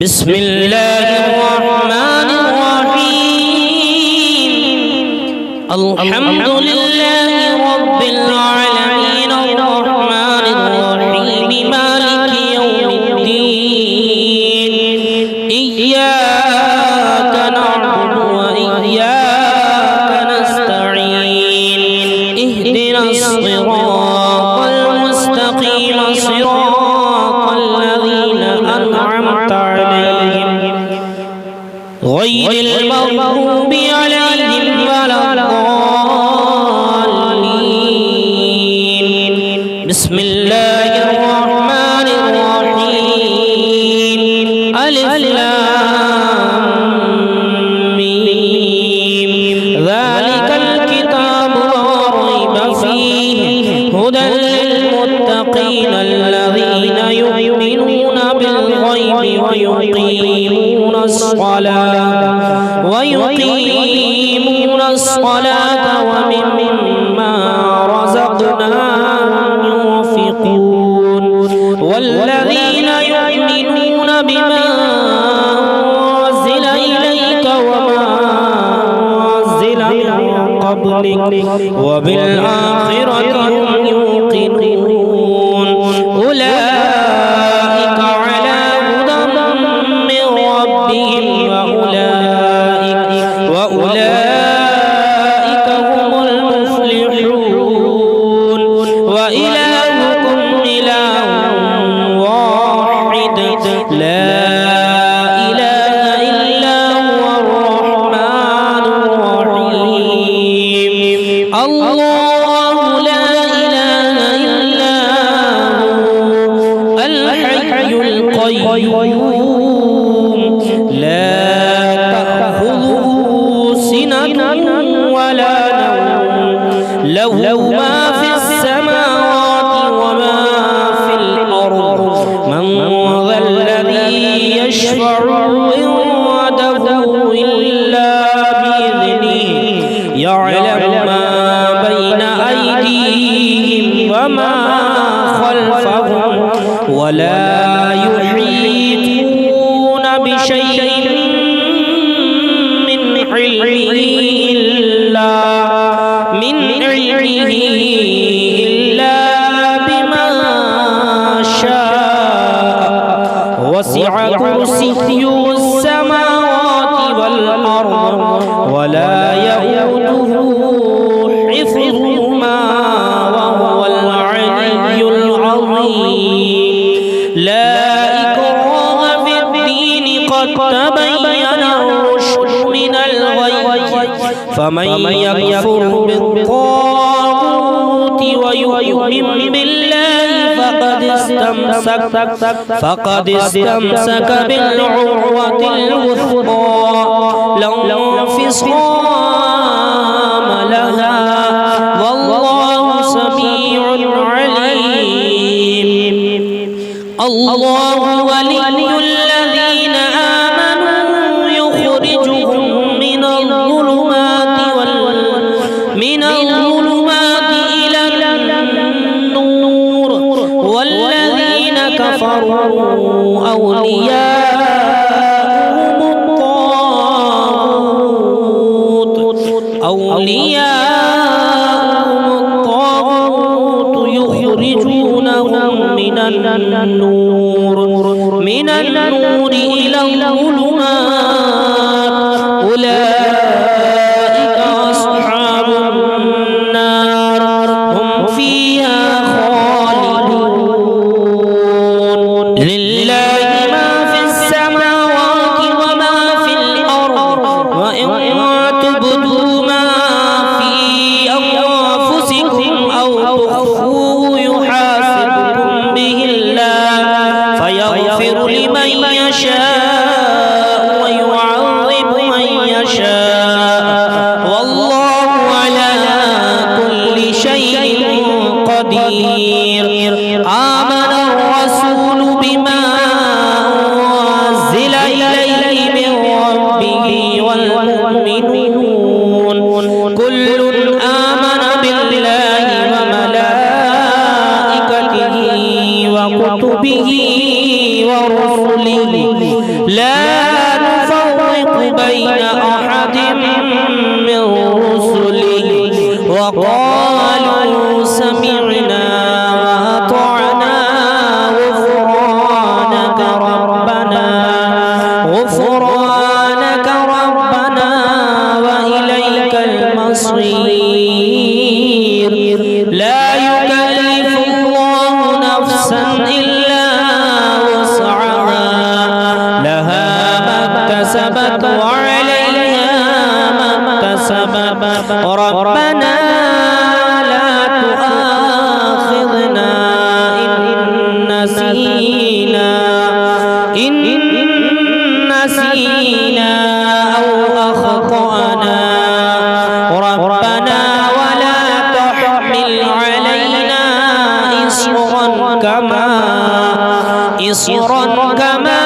بسم الله الرحمن الرحيم الحمد لله رب العالمين الرحمن الرحيم مالك يوم الدين إياك نعبد وإياك نستعين اهدنا الصراط المستقيم صراط الذين أنعمت عليهم غير المغضوب عليهم ولا الضالين بسم الله الرحمن الرحيم ألف لام ميم ذلك الكتاب لا ريب فيه هدى للمتقين الذين يؤمنون بالغيب ويقيمون الصلاة ومما رزقناهم ينفقون والذين يؤمنون بما أنزل إليك وما أنزل من قبلك وبالآخرة هم يوقنون أولئك على هدى من ربهم وأولئك هم المفلحون وإلهكم إله واحد لا إله إلا هو الرحمن الرحيم الله لا إله إلا هو الحي القيوم لا تأخذه سنة ولا نوم له ما في السماوات وما في الأرض من ذا الذي يشفع عنده إلا بإذنه يعلم ما بين أيديهم وما خلفهم ولا يحيطون بشيء من علمه إلا بما شاء وسع كرسيه السماوات والأرض ولا يئوده حفظهما وهو العلي العظيم لا إكراه في الدين قد تبين الرشد من الغي فمن يكفر بالطاغوت ويؤمن بالله فقد استمسك بالعروة الوثقى لا انفصام لها والله سميع عليم الله ولي الذين آمنوا يخرجهم من الظلمات إلى النور والذين كفروا أولياءهم الطاغوت يخرجونهم من النور لا نفرق بين أحد من رسله وقالوا سمعنا وأطعنا غفرانك ربنا وإليك المصير لا يكلف الله نفسا إلا وسعها لها ما اكتسبت وعليها ما اكتسبت ربنا لا تؤاخذنا إن نسينا أو أخطأنا ربنا ولا تحمل علينا إصرا كما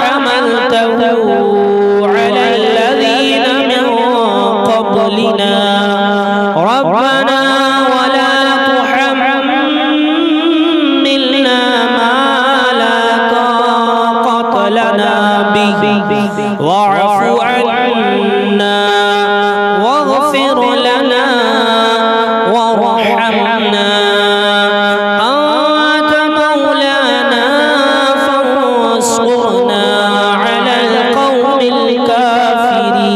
حملته على الذين من قبلنا ربنا ولا تحملنا ما لا طاقة لنا به واعف عنا واغفر لنا وارحمنا أنت مولانا فانصرنا على القوم الكافرين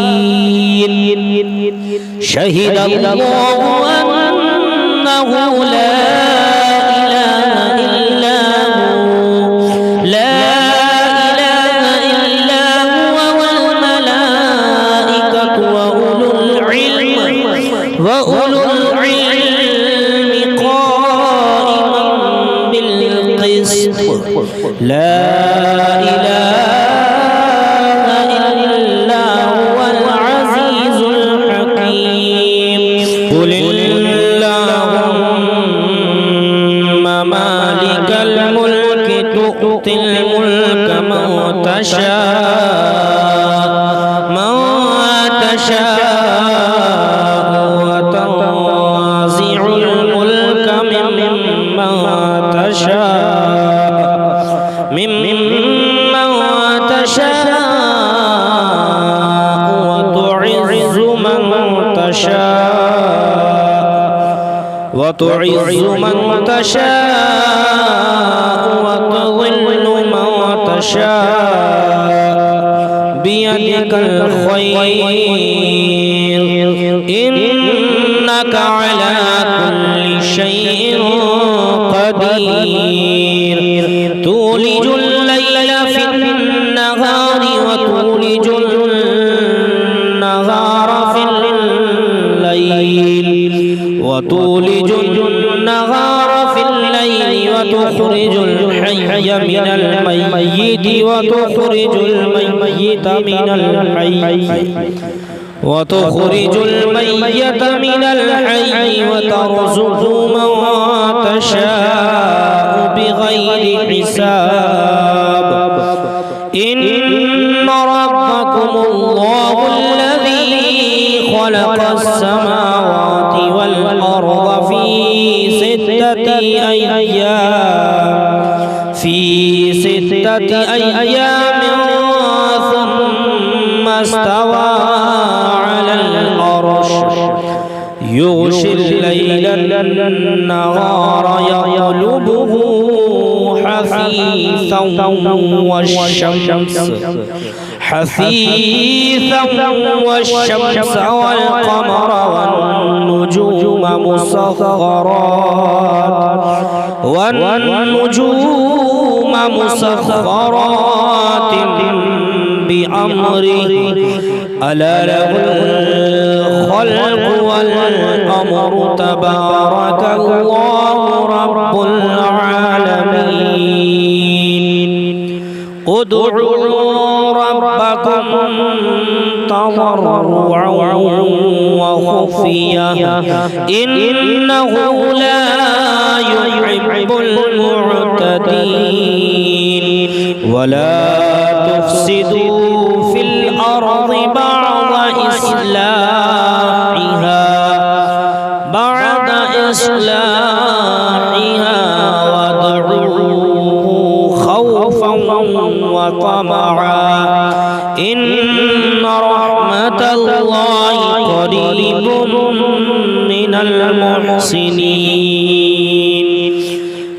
شهد الله أنه لا إله إلا هو وأولو العلم قائما بالقسط لا إله إلا هو العزيز الحكيم قل اللهم مالك الملك تؤتي الملك من تشاء وتنزع الملك ممن تشاء وتعز من تشاء وتضل من تشاء بيدك الخير إنك على كل شيء قدير تولج الليل في النهار وتولج النهار في الليل وتخرج الحي من الميت وتخرج الميت من الحي وترزق من تشاء بغير حساب إن ربكم الله الذي خلق السماوات والأرض في ستة أيام ثم استوى على العرش يغشي الليل النهار يطلبه حثيثا والشمس والقمر والنجوم مسخرات بأمره ألا له الخلق والأمر تبارك الله رب العالمين ادعوا ربكم تضرعا وخفيا إنه لا يحب المعتدين ولا تفسدوا في الأرض بعد إصلاحها وادعوه خوفا وطمعا إن رحمة الله قريب من المحسنين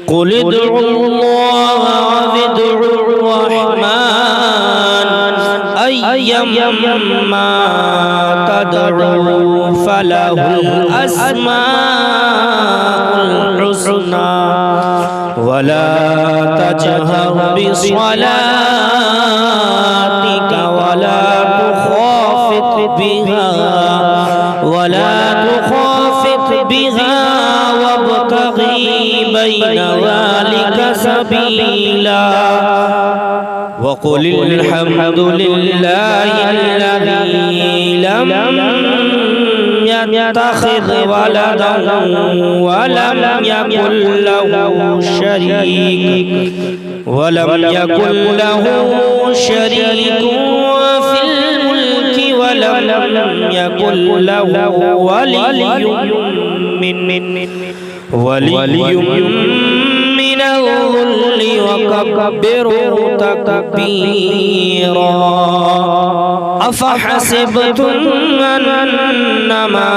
قل ادعوا الله وادعوا الرحمن أيما تدعوا فله الأسماء الحسنى ولا تجهر بصلاتك ولا تخافت بها وابتغي بين ذلك سبيلا وقل الحمد لله الذي لم يتخذ ولدا ولم يكن له شريك في الملك ولم يكن له ولي من الذل وكبره تكبيرا أفحسبتم أنما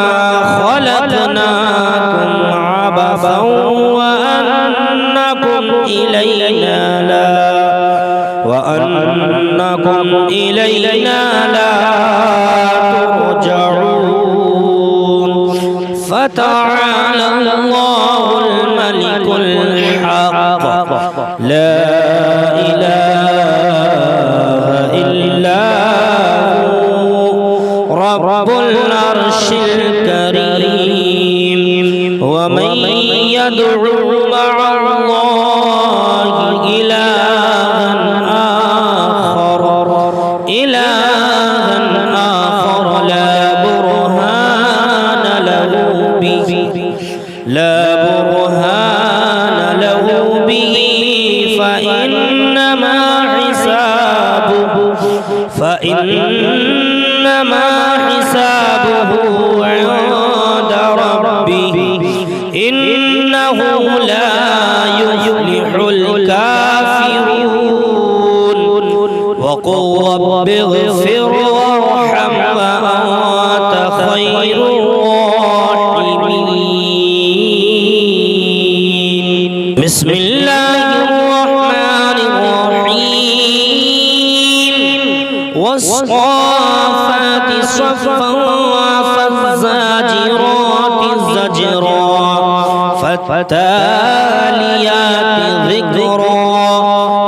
خلقناكم عبثا وأنكم إلينا لا ترجعون فتعالى الله الملك الحق لا إله إلا هو رب العرش الكريم ومن يدعو مع الله إلها آخر لا برهان له به فإنما حسابه عند ربه إنه لا يفلح الكافرون وقل رب اغفر وارحم وأنت خير الراحمين بسم الله الرحمن الرحيم والصافات صفا فالزاجرات زجرا فالتاليات ذكرا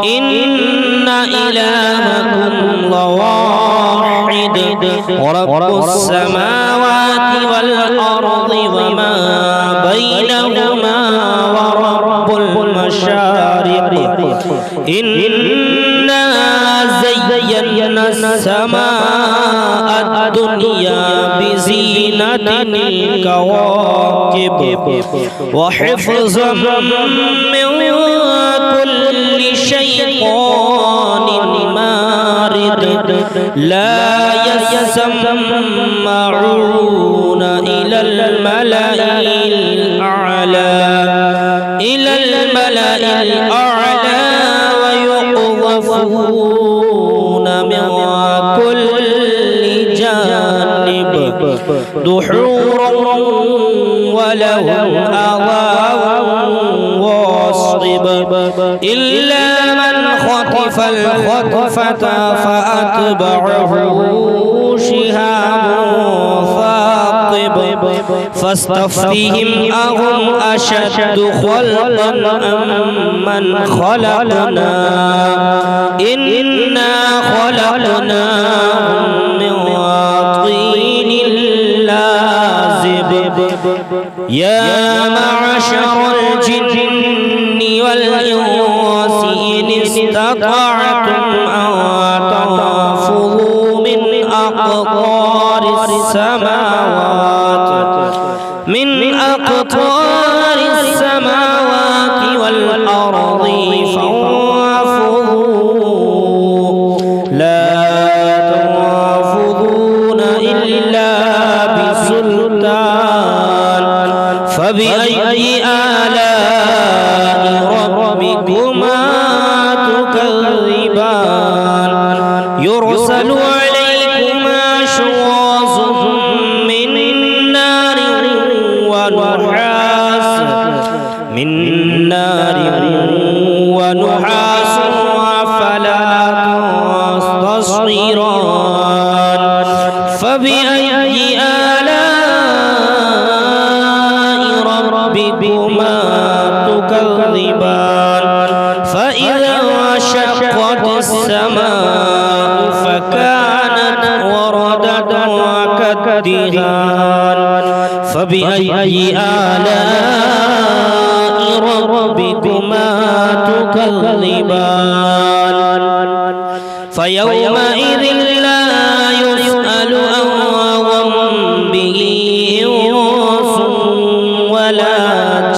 إن إلهكم لواحد رب السماوات والأرض وما بينهما ورب المشارق إنا زينا السماء الدنيا بزينة الكواكب وحفظا من كل شيطان مارد لا يسمعون إلى الملأ الأعلى ويقذفون من كل جانب دحورا ولهم عذاب واصب إلا من خطف الخطفة فأتبعه شهاب ثاقب فاستفتهم أهم أشد خلقا أم من خلقنا إنا خلقناهم من طين لازب يا معشر الجن والإنس إن استطعتم أن تنفذوا من أقطار السماوات والأرض فانفذوا لا تنفذون إلا بسلطان فبأي آلاء ربكما يرسل عليكما شواظ من نار ونحاس فلا تصطيران فبأي آلاء ربكما تكذبان فإذا انشقت السماء فكانت وردة كالدهان فبأي آلاء ربكما تكذبان فيومئذ لا يسأل عن ذنبه إنس ولا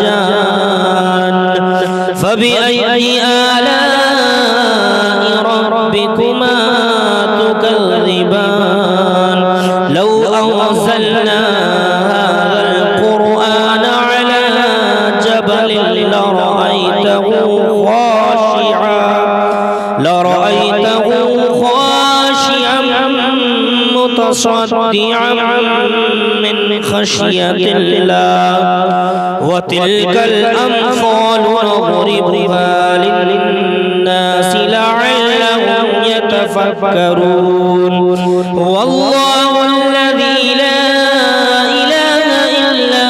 جان فبأي آلاء ربكما تكذبان لو أنزلنا هذا القرآن على جبل لرأيته متصدعا من خشية الله وتلك الأمثال نضربها للناس لعلهم يتفكرون والله الذي لا إله إلا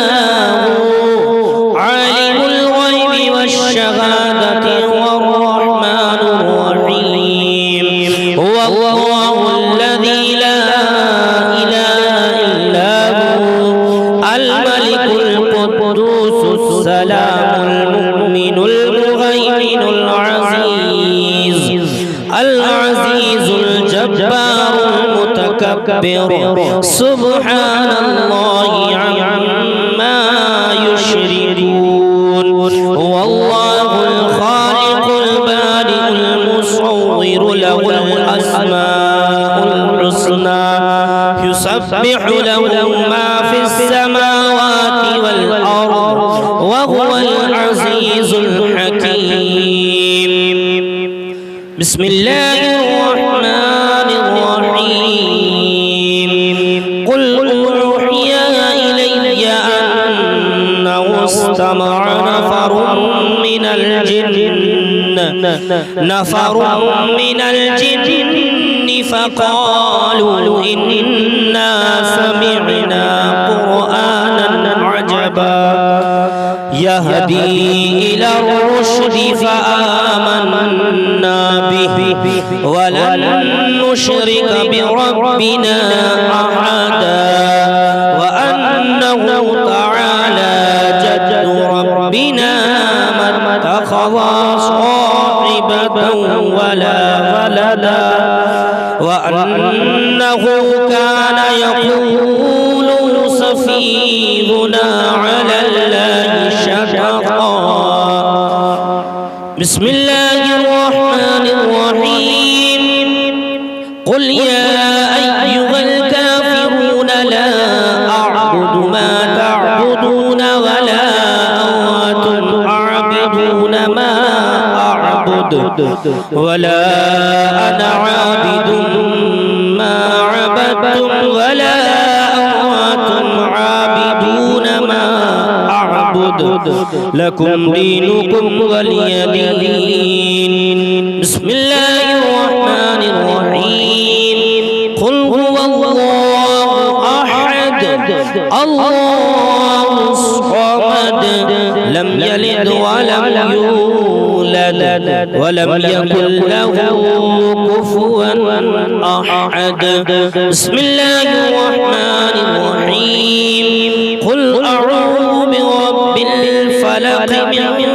هو عالم الغيب والشهادة والرحمن الرحيم والله الذي لا إله إلا هو الملك القدوس السلام المؤمن المهيمن العزيز الجبار المتكبر سبحان الله عما يشركون والله الخالق البارئ المصور له الأسماء الحسنى يسبح له ما في السماوات والأرض وهو العزيز الحكيم بسم الله الرحمن الرحيم قل أوحي إلي أنه استمع نفر من الجن فقالوا إنا سمعنا قرآنا عجبا يهدي إلى الرشد فآمنا به ولن نشرك بربنا أحدا وأنه تعالى جد ربنا ما اتخذ صاحبة ولا ولدا وأنه كان يقول سفيهنا على الله شططا بسم الله الرحمن الرحيم قل يا أيها الكافرون لا أعبد ما تعبدون ولا أنتم عابدون ما أعبد ولا أنا عابد ما عبدتم ولا أنتم عابدون ما أعبد لكم دينكم ولي دين بسم الله الرحمن الرحيم قل هو الله أحد الله الصمد لم يلد ولم يولد ولم يكن له كفوا أحد بسم الله الرحمن الرحيم قل أعوذ برب الفلق من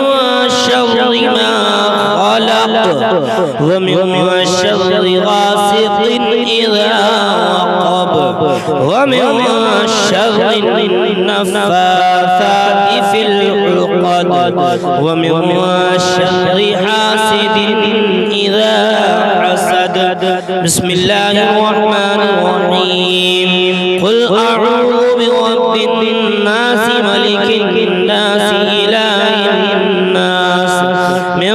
شر ما خلق ومن شر غاسق إذا وقب ومن شر النفاثات في العقد ومن شر حاسد إذا حسد بسم الله الرحمن الرحيم قل أعوذ برب الناس ملك الناس إله الناس من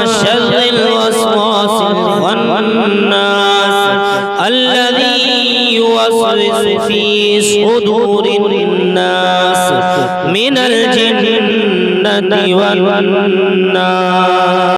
شر الوسواس الخناس الذي يوسوس في صدور الناس من الجنة والناس.